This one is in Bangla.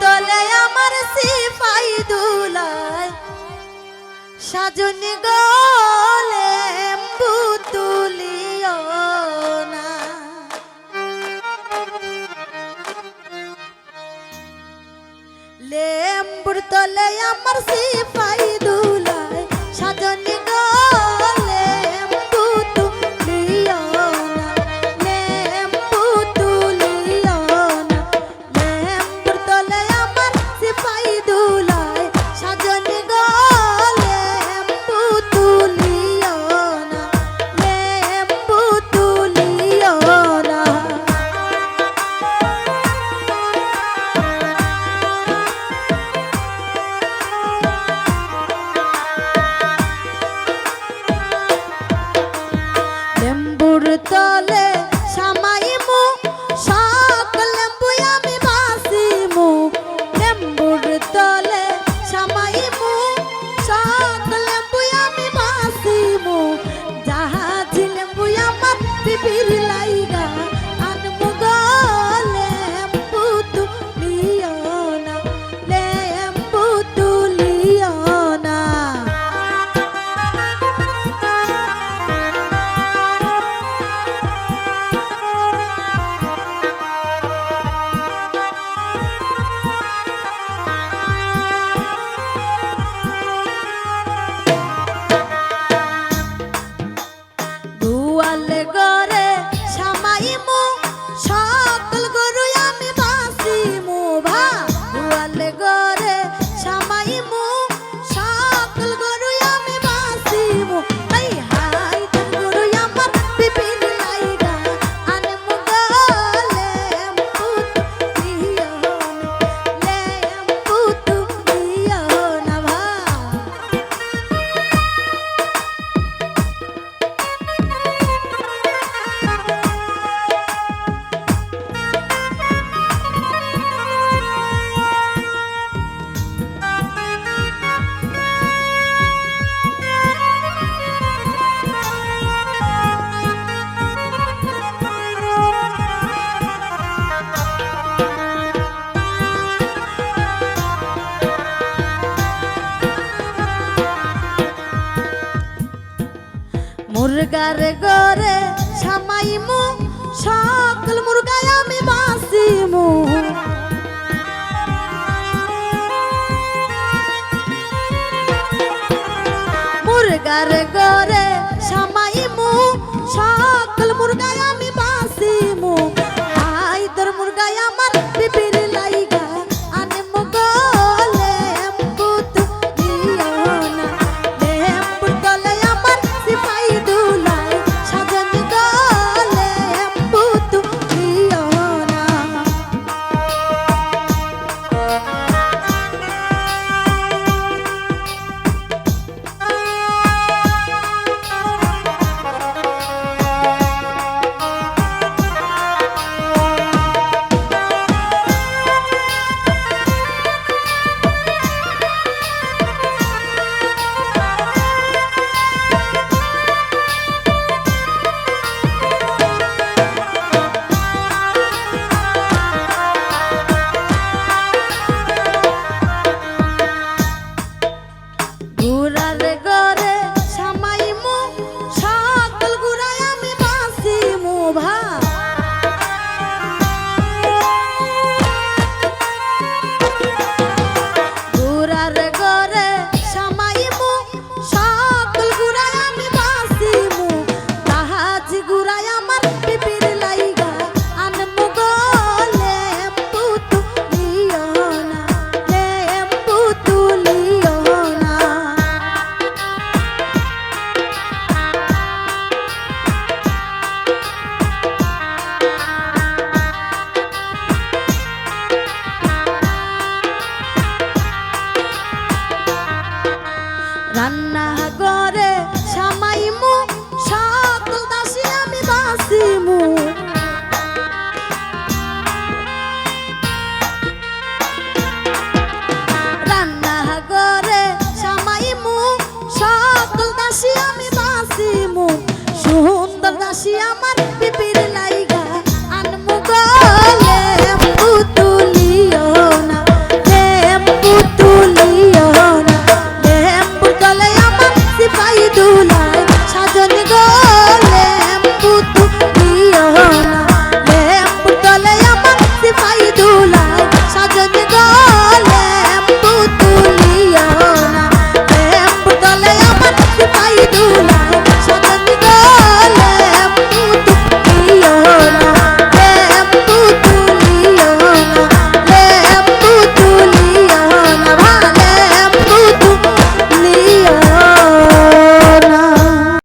তলে আমার সিপাই দুলায় সাজনি গো লেম্বু তুলিও না। লেম্বুর তলে আমার সিপাই দুলায় সাজনি গো লেম্বু তুলিও না, লেম্বু তুলিও না। লেম্বুর তলে আমার সিপাই দুলায় সাজনি গো লেম্বু তুলিও না, লেম্বু তুলিও না। লেম্বুর তলে সামাইমু সকল লেম্বু আমি বাসিমু। লেম্বুর তলে সামাইমু সকল লেম্বু আমি বাসিমু। জাহাজ লেম্বু আমার পিপির লাইগা আনমু গো লেম্বু তুলিও না, লেম্বু তুলিও না। মুরগার গরে সামাইমু সকল মুরগায় আমি বাসিমু। মুরগার গরে সামাইমু সকল মুরগায় আমি বাসিমু। আই তোর মুরগায় আমার পিপির লাইগা আনমু গো লেম্বু তুলিও না। লেম্বুর তলে আমার সিপাই দুলায় সাজনি গো লেম্বু তুলিও না। গুড়ার গরে সামাইমু সকল গুড়ায় আমি বাসিমু ভা। গুড়ার গরে সামাইমু সকল গুড়ায় আমি বাসিমু। জাহাজ গুড়ায় আমার পিপির লাইগা আনমু গো লেম্বু তুলিও না, লেম্বু তুলিও না। রান্না ঘরে সামাইমু সকল দাসী আমি বাসিমু। রান্না ঘরে সামাইমু সকল দাসী আমি বাসিমু। সুন্দর দাসী আমার